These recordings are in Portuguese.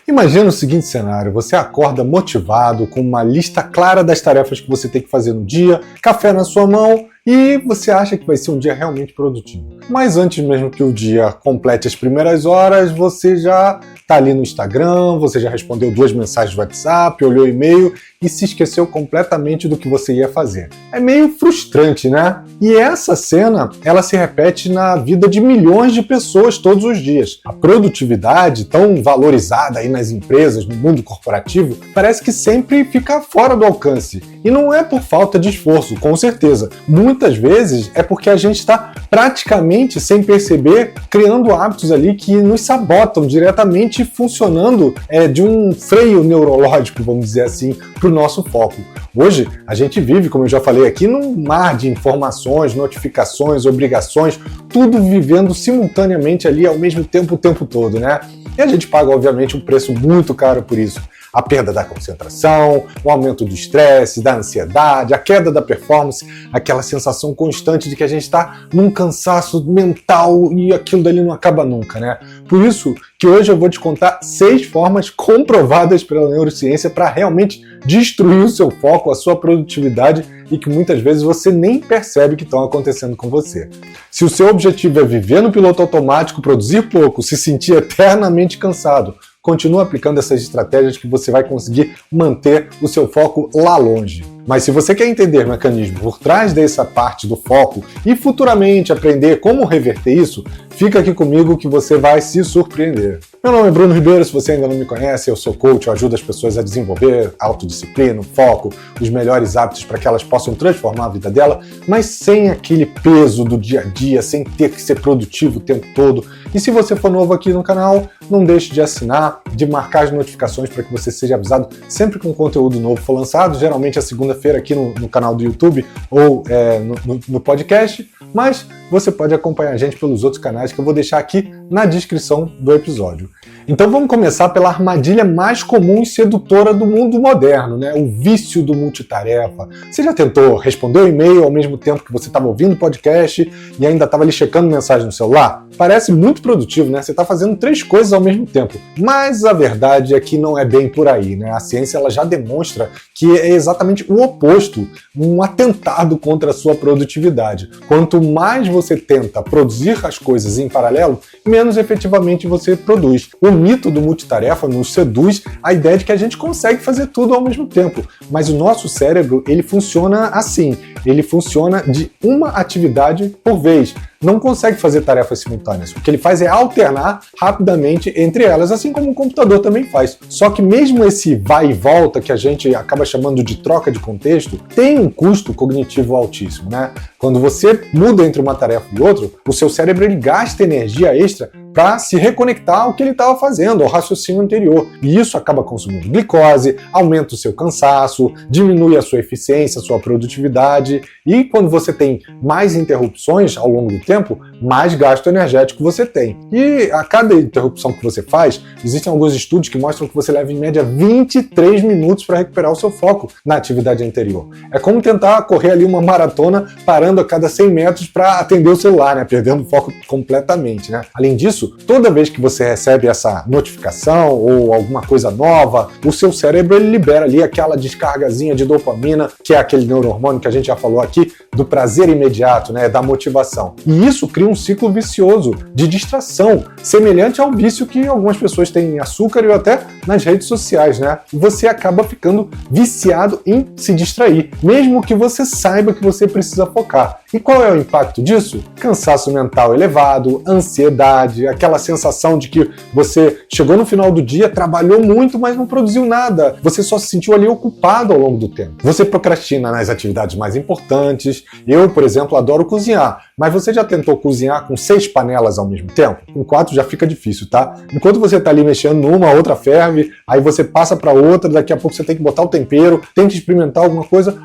Imagina o seguinte cenário: você acorda motivado, com uma lista clara das tarefas que você tem que fazer no dia, café na sua mão e você acha que vai ser um dia realmente produtivo. Mas antes mesmo que o dia complete as primeiras horas, você já está ali no Instagram, você já respondeu 2 mensagens do WhatsApp, olhou o e-mail e se esqueceu completamente do que você ia fazer. É meio frustrante, né? E essa cena, ela se repete na vida de milhões de pessoas todos os dias. A produtividade, tão valorizada aí nas empresas, no mundo corporativo, parece que sempre fica fora do alcance. E não é por falta de esforço, com certeza. Muitas vezes é porque a gente está praticamente, sem perceber, criando hábitos ali que nos sabotam diretamente, funcionando de um freio neurológico, vamos dizer assim, para o nosso foco. Hoje, a gente vive, como eu já falei aqui, num mar de informações, notificações, obrigações, tudo vivendo simultaneamente ali ao mesmo tempo, o tempo todo, né? E a gente paga, obviamente, um preço muito caro por isso. A perda da concentração, o aumento do estresse, da ansiedade, a queda da performance, aquela sensação constante de que a gente está num cansaço mental e aquilo dali não acaba nunca, né? Por isso que hoje eu vou te contar 6 formas comprovadas pela neurociência para realmente destruir o seu foco, a sua produtividade e que muitas vezes você nem percebe que estão acontecendo com você. Se o seu objetivo é viver no piloto automático, produzir pouco, se sentir eternamente cansado, continua aplicando essas estratégias que você vai conseguir manter o seu foco lá longe. Mas se você quer entender o mecanismo por trás dessa parte do foco e futuramente aprender como reverter isso, fica aqui comigo que você vai se surpreender. Meu nome é Bruno Ribeiro, se você ainda não me conhece, eu sou coach, eu ajudo as pessoas a desenvolver autodisciplina, foco, os melhores hábitos para que elas possam transformar a vida dela, mas sem aquele peso do dia a dia, sem ter que ser produtivo o tempo todo. E se você for novo aqui no canal, não deixe de assinar, de marcar as notificações para que você seja avisado sempre que um conteúdo novo for lançado, geralmente a segunda-feira aqui no canal do YouTube ou no podcast, mas você pode acompanhar a gente pelos outros canais que eu vou deixar aqui na descrição do episódio. Então vamos começar pela armadilha mais comum e sedutora do mundo moderno, né? O vício do multitarefa. Você já tentou responder o e-mail ao mesmo tempo que você estava ouvindo o podcast e ainda estava ali checando mensagem no celular? Parece muito produtivo, né? Você está fazendo 3 coisas ao mesmo tempo. Mas a verdade é que não é bem por aí, né? A ciência ela já demonstra que é exatamente o oposto, um atentado contra a sua produtividade. Quanto mais você tenta produzir as coisas em paralelo, menos efetivamente você produz. O mito do multitarefa nos seduz a ideia de que a gente consegue fazer tudo ao mesmo tempo, mas o nosso cérebro ele funciona assim, ele funciona de uma atividade por vez. Não consegue fazer tarefas simultâneas. O que ele faz é alternar rapidamente entre elas, assim como o computador também faz. Só que mesmo esse vai e volta, que a gente acaba chamando de troca de contexto, tem um custo cognitivo altíssimo, né? Quando você muda entre uma tarefa e outra, o seu cérebro ele gasta energia extra para se reconectar ao que ele estava fazendo, ao raciocínio anterior. E isso acaba consumindo glicose, aumenta o seu cansaço, diminui a sua eficiência, a sua produtividade. E quando você tem mais interrupções ao longo do tempo, mais gasto energético você tem. E a cada interrupção que você faz, existem alguns estudos que mostram que você leva em média 23 minutos para recuperar o seu foco na atividade anterior. É como tentar correr ali uma maratona parando a cada 100 metros para atender o celular, né? Perdendo o foco completamente, né? Além disso, toda vez que você recebe essa notificação ou alguma coisa nova, o seu cérebro ele libera ali aquela descargazinha de dopamina, que é aquele neurohormônio que a gente já falou aqui, do prazer imediato, né? Da motivação. E isso cria um ciclo vicioso de distração, semelhante ao vício que algumas pessoas têm em açúcar e até nas redes sociais, né? E você acaba ficando viciado em se distrair, mesmo que você saiba que você precisa focar. E qual é o impacto disso? Cansaço mental elevado, ansiedade, aquela sensação de que você chegou no final do dia, trabalhou muito, mas não produziu nada. Você só se sentiu ali ocupado ao longo do tempo. Você procrastina nas atividades mais importantes. Eu, por exemplo, adoro cozinhar, mas você já tentou cozinhar com 6 panelas ao mesmo tempo? Com 4 já fica difícil, tá? Enquanto você tá ali mexendo numa, outra ferve, aí você passa para outra, daqui a pouco você tem que botar o tempero, tem que experimentar alguma coisa,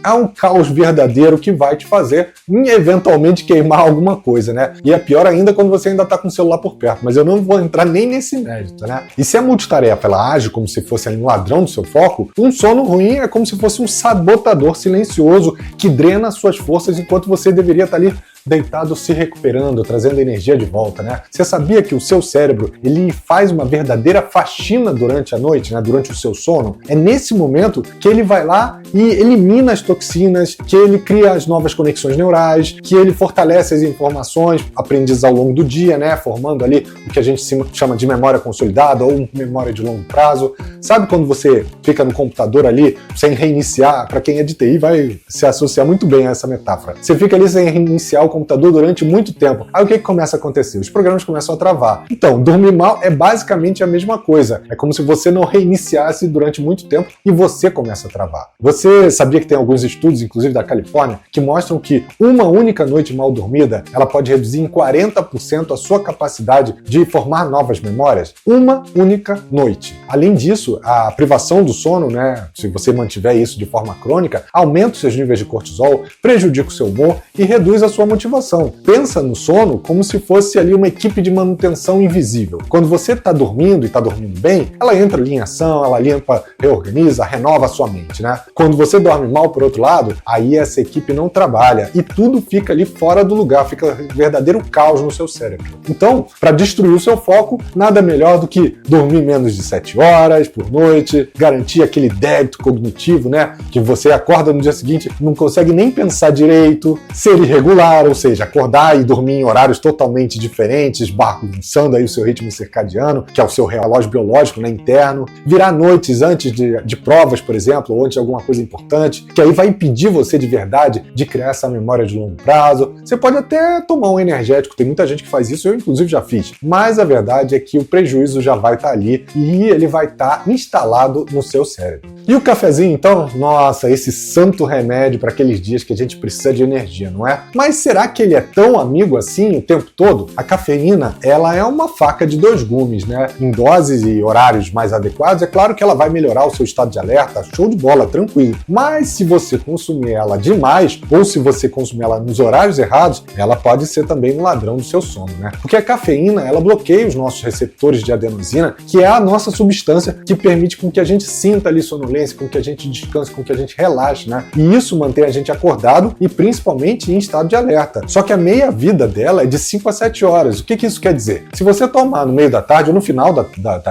há um caos verdadeiro que vai te fazer eventualmente queimar alguma coisa, né? E é pior ainda quando você ainda tá com o celular por perto, mas eu não vou entrar nem nesse mérito, né? E se a multitarefa ela age como se fosse um ladrão do seu foco, um sono ruim é como se fosse um sabotador silencioso que drena suas forças enquanto você deveria estar ali deitado se recuperando, trazendo energia de volta, né? Você sabia que o seu cérebro, ele faz uma verdadeira faxina durante a noite, né? Durante o seu sono? É nesse momento que ele vai lá e elimina as toxinas, que ele cria as novas conexões neurais, que ele fortalece as informações aprendidas ao longo do dia, né? Formando ali o que a gente chama de memória consolidada ou memória de longo prazo. Sabe quando você fica no computador ali sem reiniciar? Para quem é de TI vai se associar muito bem a essa metáfora. Você fica ali sem reiniciar o computador durante muito tempo. Aí o que começa a acontecer? Os programas começam a travar. Então, dormir mal é basicamente a mesma coisa. É como se você não reiniciasse durante muito tempo e você começa a travar. Você sabia que tem alguns estudos, inclusive da Califórnia, que mostram que uma única noite mal dormida, ela pode reduzir em 40% a sua capacidade de formar novas memórias? Uma única noite. Além disso, a privação do sono, né, se você mantiver isso de forma crônica, aumenta os seus níveis de cortisol, prejudica o seu humor e reduz a sua motivação. Pensa no sono como se fosse ali uma equipe de manutenção invisível. Quando você está dormindo e está dormindo bem, ela entra ali em ação, ela limpa, reorganiza, renova a sua mente, né? Quando você dorme mal, por outro lado, aí essa equipe não trabalha e tudo fica ali fora do lugar, fica um verdadeiro caos no seu cérebro. Então, para destruir o seu foco, nada melhor do que dormir menos de 7 horas por noite, garantir aquele débito cognitivo, né? Que você acorda no dia seguinte, não consegue nem pensar direito, ser irregular, ou seja, acordar e dormir em horários totalmente diferentes, bagunçando aí o seu ritmo circadiano, que é o seu relógio biológico, né, interno, virar noites antes de provas, por exemplo, ou antes de alguma coisa importante, que aí vai impedir você de verdade de criar essa memória de longo prazo. Você pode até tomar um energético, tem muita gente que faz isso, eu inclusive já fiz, mas a verdade é que o prejuízo já vai estar ali e ele vai estar instalado no seu cérebro. E o cafezinho, então? Nossa, esse santo remédio para aqueles dias que a gente precisa de energia, não é? Mas será que ele é tão amigo assim o tempo todo? A cafeína, ela é uma faca de dois gumes, né? Em doses e horários mais adequados, é claro que ela vai melhorar o seu estado de alerta, show de bola, tranquilo. Mas se você consumir ela demais, ou se você consumir ela nos horários errados, ela pode ser também um ladrão do seu sono, né? Porque a cafeína, ela bloqueia os nossos receptores de adenosina, que é a nossa substância que permite com que a gente sinta ali sonolência, com que a gente descanse, com que a gente relaxe, né? E isso mantém a gente acordado e principalmente em estado de alerta. Só que a meia-vida dela é de 5 a 7 horas. O que isso quer dizer? Se você tomar no meio da tarde ou no final da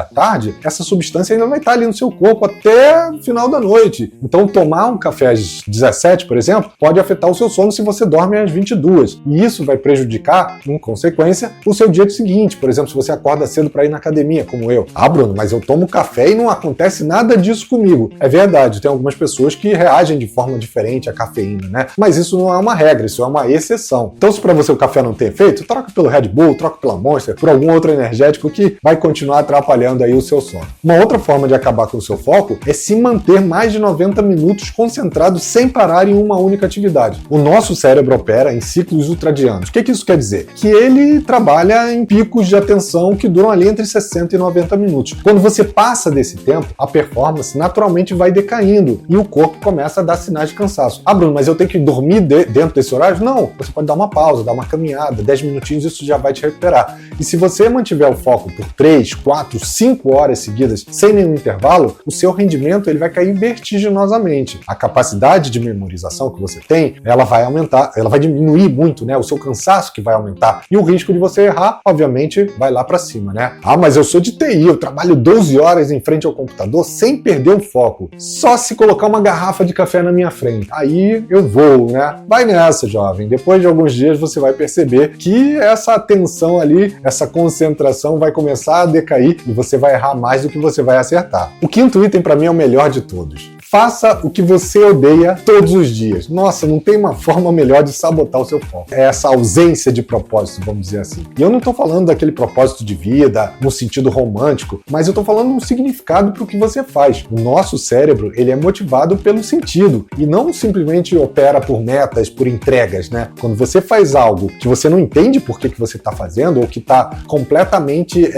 tarde, essa substância ainda vai estar ali no seu corpo até o final da noite. Então tomar um café às 17, por exemplo, pode afetar o seu sono se você dorme às 22. E isso vai prejudicar, em consequência, o seu dia seguinte. Por exemplo, se você acorda cedo para ir na academia, como eu. Ah, Bruno, mas eu tomo café e não acontece nada disso comigo. É verdade, tem algumas pessoas que reagem de forma diferente à cafeína, né? Mas isso não é uma regra, isso é uma exceção. Então, se para você o café não tem efeito, troca pelo Red Bull, troca pela Monster, por algum outro energético que vai continuar atrapalhando aí o seu sono. Uma outra forma de acabar com o seu foco é se manter mais de 90 minutos concentrado sem parar em uma única atividade. O nosso cérebro opera em ciclos ultradianos. O que isso quer dizer? Que ele trabalha em picos de atenção que duram ali entre 60 e 90 minutos. Quando você passa desse tempo, a performance naturalmente vai decaindo e o corpo começa a dar sinais de cansaço. Ah, Bruno, mas eu tenho que dormir dentro desse horário? Não, você pode dar uma pausa, dar uma caminhada, 10 minutinhos, isso já vai te recuperar. E se você mantiver o foco por 3, 4, 5 horas seguidas, sem nenhum intervalo, o seu rendimento ele vai cair vertiginosamente. A capacidade de memorização que você tem, ela vai aumentar, ela vai diminuir muito, né? O seu cansaço que vai aumentar. E o risco de você errar, obviamente, vai lá para cima, né? Ah, mas eu sou de TI, eu trabalho 12 horas em frente ao computador sem perder o foco. Só se colocar uma garrafa de café na minha frente. Aí eu vou, né? Vai nessa, jovem. Depois de alguns dias você vai perceber que essa atenção ali, essa concentração vai começar a decair e você vai errar mais do que você vai acertar. O quinto item para mim é o melhor de todos. Faça o que você odeia todos os dias. Nossa, não tem uma forma melhor de sabotar o seu foco. É essa ausência de propósito, vamos dizer assim. E eu não estou falando daquele propósito de vida, no sentido romântico, mas eu estou falando um significado para o que você faz. O nosso cérebro, ele é motivado pelo sentido e não simplesmente opera por metas, por entregas, né? Quando você faz algo que você não entende por que você está fazendo ou que está completamente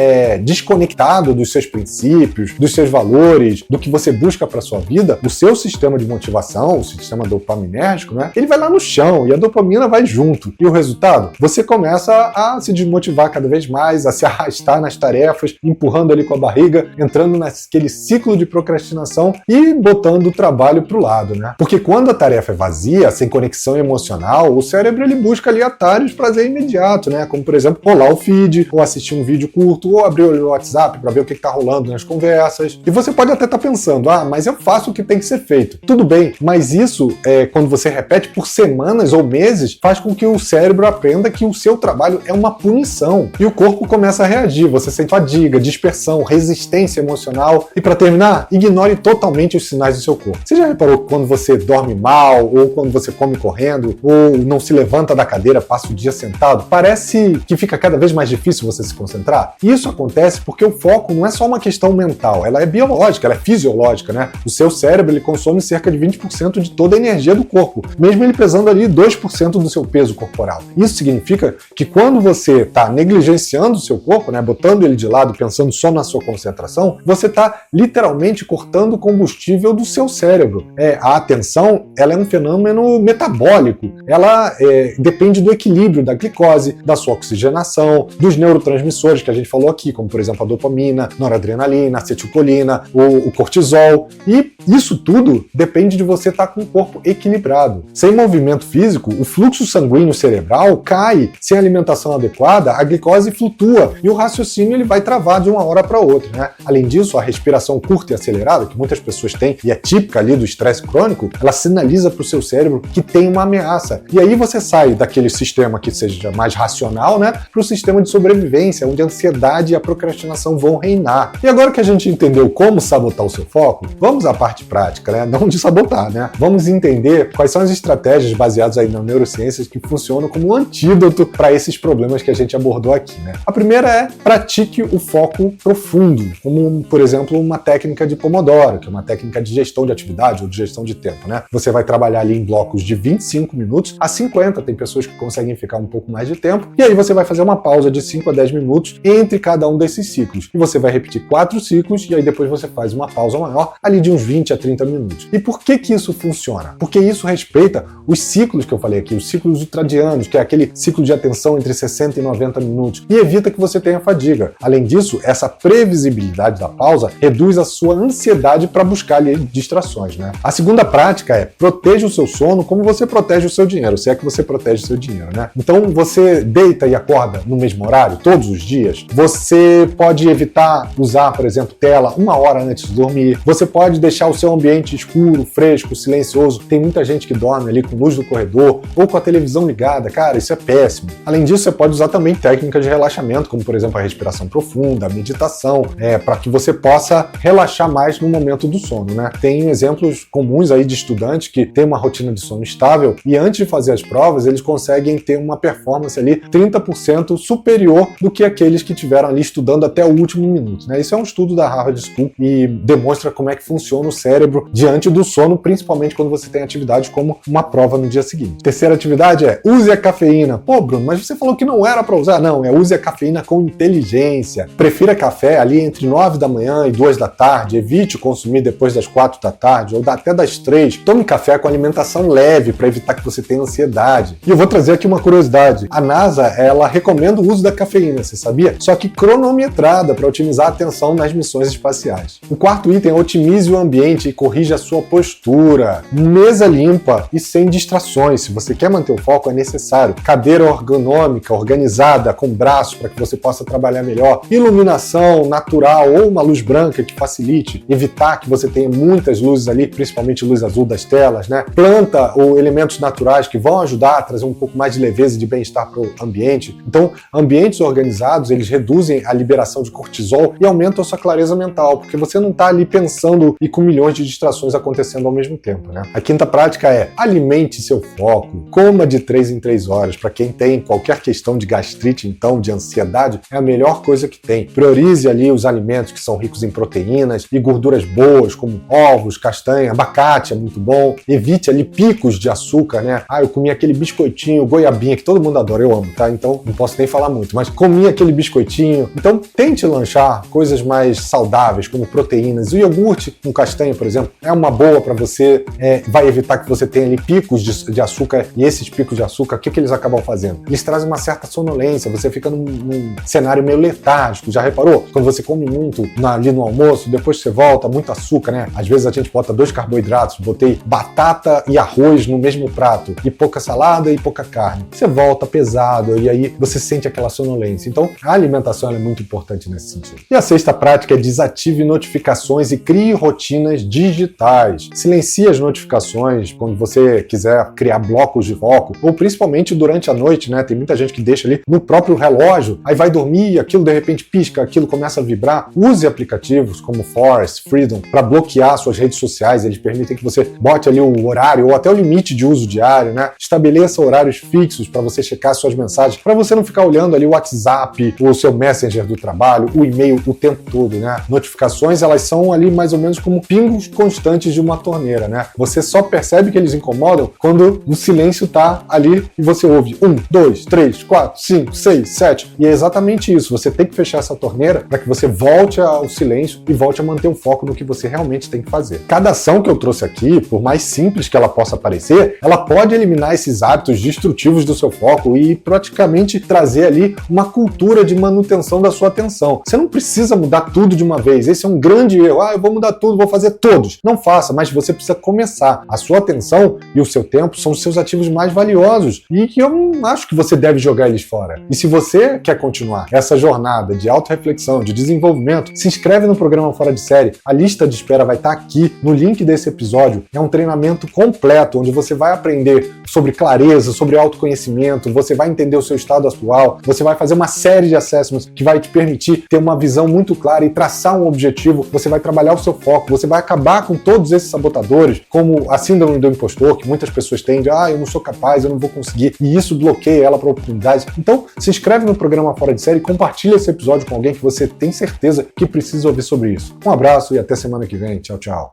desconectado dos seus princípios, dos seus valores, do que você busca para sua vida, o seu sistema de motivação, o sistema dopaminérgico, né, ele vai lá no chão e a dopamina vai junto. E o resultado? Você começa a se desmotivar cada vez mais, a se arrastar nas tarefas, empurrando ali com a barriga, entrando naquele ciclo de procrastinação e botando o trabalho pro lado, né? Porque quando a tarefa é vazia, sem conexão emocional, o cérebro ele busca ali atalhos de prazer imediato, né? Como, por exemplo, rolar o feed, ou assistir um vídeo curto, ou abrir o WhatsApp para ver o que tá rolando nas conversas. E você pode até estar pensando, mas eu faço o que tem que ser feito. Tudo bem, mas isso, quando você repete por semanas ou meses, faz com que o cérebro aprenda que o seu trabalho é uma punição. E o corpo começa a reagir, você sente fadiga, dispersão, resistência emocional. E para terminar, ignore totalmente os sinais do seu corpo. Você já reparou que quando você dorme mal, ou quando você come correndo, ou não se levanta da cadeira, passa o dia sentado, parece que fica cada vez mais difícil você se concentrar? E isso acontece porque o foco não é só uma questão mental, ela é biológica, ela é fisiológica, né? O seu cérebro ele consome cerca de 20% de toda a energia do corpo, mesmo ele pesando ali 2% do seu peso corporal. Isso significa que quando você está negligenciando o seu corpo, né, botando ele de lado, pensando só na sua concentração, você está literalmente cortando o combustível do seu cérebro. A atenção, ela é um fenômeno metabólico, ela depende do equilíbrio da glicose, da sua oxigenação, dos neurotransmissores que a gente falou aqui, como por exemplo a dopamina, noradrenalina, acetilcolina, o cortisol, e isso tudo depende de você estar com o corpo equilibrado. Sem movimento físico, o fluxo sanguíneo cerebral cai, sem alimentação adequada, a glicose flutua e o raciocínio ele vai travar de uma hora para outra, né? Além disso, a respiração curta e acelerada, que muitas pessoas têm e é típica ali do estresse crônico, ela sinaliza para o seu cérebro que tem uma ameaça. E aí você sai daquele sistema que seja mais racional, né, para o sistema de sobrevivência, onde a ansiedade e a procrastinação vão reinar. E agora que a gente entendeu como sabotar o seu foco, vamos à parte prática, né? Não de sabotar, né? Vamos entender quais são as estratégias baseadas aí nas neurociências que funcionam como um antídoto para esses problemas que a gente abordou aqui, né? A primeira é pratique o foco profundo, como, por exemplo, uma técnica de Pomodoro, que é uma técnica de gestão de atividade ou de gestão de tempo, né? Você vai trabalhar ali em blocos de 25 minutos a 50, tem pessoas que conseguem ficar um pouco mais de tempo, e aí você vai fazer uma pausa de 5 a 10 minutos entre cada um desses ciclos. E você vai repetir 4 ciclos, e aí depois você faz uma pausa maior, ali de uns 20 a 30 minutos. E por que isso funciona? Porque isso respeita os ciclos que eu falei aqui, os ciclos ultradianos, que é aquele ciclo de atenção entre 60 e 90 minutos, e evita que você tenha fadiga. Além disso, essa previsibilidade da pausa reduz a sua ansiedade para buscar ali distrações, né? A segunda prática é proteja o seu sono como você protege o seu dinheiro, se é que você protege o seu dinheiro, né? Então você deita e acorda no mesmo horário, todos os dias. Você pode evitar usar, por exemplo, tela 1 hora antes de dormir. Você pode deixar o seu ambiente escuro, fresco, silencioso. Tem muita gente que dorme ali com luz do corredor ou com a televisão ligada. Cara, isso é péssimo. Além disso, você pode usar também técnicas de relaxamento, como por exemplo a respiração profunda, a meditação, para que você possa relaxar mais no momento do sono, né? Tem exemplos comuns aí de estudantes que têm uma rotina de sono estável e antes de fazer as provas, eles conseguem ter uma performance ali 30% superior do que aqueles que tiveram ali estudando até o último minuto, né? Isso é um estudo da Harvard School e demonstra como é que funciona o cérebro diante do sono, principalmente quando você tem atividades como uma prova no dia seguinte. Terceira atividade é use a cafeína. Pô, Bruno, mas você falou que não era para usar. Não, use a cafeína com inteligência. Prefira café ali entre 9 da manhã e 2 da tarde. Evite consumir depois das 4 da tarde ou até das 3. Tome café com alimentação leve para evitar que você tenha ansiedade. E eu vou trazer aqui uma curiosidade. A NASA, ela recomenda o uso da cafeína, você sabia? Só que cronometrada para otimizar a atenção nas missões espaciais. O quarto item é otimize o ambiente e corrija a sua postura. Mesa limpa e sem distrações. Se você quer manter o foco, é necessário. Cadeira ergonômica, organizada, com braços para que você possa trabalhar melhor. Iluminação natural ou uma luz branca que facilite. Evitar que você tenha muitas luzes ali, principalmente luz azul das telas, né? Planta ou elementos naturais que vão ajudar a trazer um pouco mais de leveza e de bem-estar para o ambiente. Então, ambientes organizados, eles reduzem a liberação de cortisol e aumentam a sua clareza mental, porque você não está ali pensando e com milhões de distrações acontecendo ao mesmo tempo, né? A quinta prática é alimente seu foco, coma de 3 em 3 horas. Para quem tem qualquer questão de gastrite, então, de ansiedade, é a melhor coisa que tem. Priorize ali os alimentos que são ricos em proteínas e gorduras boas, como ovos, castanha, abacate é muito bom. Evite ali picos de açúcar, né? Eu comi aquele biscoitinho, goiabinha, que todo mundo adora, eu amo, tá? Então, não posso nem falar muito, mas comi aquele biscoitinho. Então, tente lanchar coisas mais saudáveis, como proteínas. O iogurte com castanha, por exemplo, exemplo, é uma boa para você, vai evitar que você tenha ali picos de açúcar, e esses picos de açúcar, o que eles acabam fazendo? Eles trazem uma certa sonolência, você fica num cenário meio letárgico, já reparou? Quando você come muito ali no almoço, depois você volta, muito açúcar, né? Às vezes a gente bota 2 carboidratos, botei batata e arroz no mesmo prato, e pouca salada e pouca carne. Você volta pesado, e aí você sente aquela sonolência. Então, a alimentação é muito importante nesse sentido. E a sexta prática é desative notificações e crie rotinas digitais. Silencie as notificações quando você quiser criar blocos de foco, ou principalmente durante a noite, né? Tem muita gente que deixa ali no próprio relógio, aí vai dormir e aquilo de repente pisca, aquilo começa a vibrar. Use aplicativos como Forest, Freedom, para bloquear suas redes sociais. Eles permitem que você bote ali o horário ou até o limite de uso diário, né? Estabeleça horários fixos para você checar suas mensagens, para você não ficar olhando ali o WhatsApp, o seu Messenger do trabalho, o e-mail o tempo todo, né? Notificações, elas são ali mais ou menos como pingos constantes de uma torneira, né? Você só percebe que eles incomodam quando o silêncio tá ali e você ouve 1, 2, 3, 4, 5, 6, 7. E é exatamente isso. Você tem que fechar essa torneira para que você volte ao silêncio e volte a manter o foco no que você realmente tem que fazer. Cada ação que eu trouxe aqui, por mais simples que ela possa parecer, ela pode eliminar esses hábitos destrutivos do seu foco e praticamente trazer ali uma cultura de manutenção da sua atenção. Você não precisa mudar tudo de uma vez. Esse é um grande erro. Eu vou mudar tudo, vou fazer todos. Não faça, mas você precisa começar. A sua atenção e o seu tempo são os seus ativos mais valiosos e que eu não acho que você deve jogar eles fora. E se você quer continuar essa jornada de autorreflexão, de desenvolvimento, se inscreve no programa Fora de Série. A lista de espera vai estar aqui no link desse episódio. É um treinamento completo onde você vai aprender sobre clareza, sobre autoconhecimento, você vai entender o seu estado atual, você vai fazer uma série de assessments que vai te permitir ter uma visão muito clara e traçar um objetivo, você vai trabalhar o seu foco, você vai acabar com todos esses sabotadores, como a síndrome do impostor, que muitas pessoas têm de eu não sou capaz, eu não vou conseguir, e isso bloqueia ela para oportunidades. Então, se inscreve no programa Fora de Série e compartilha esse episódio com alguém que você tem certeza que precisa ouvir sobre isso. Um abraço e até semana que vem. Tchau, tchau.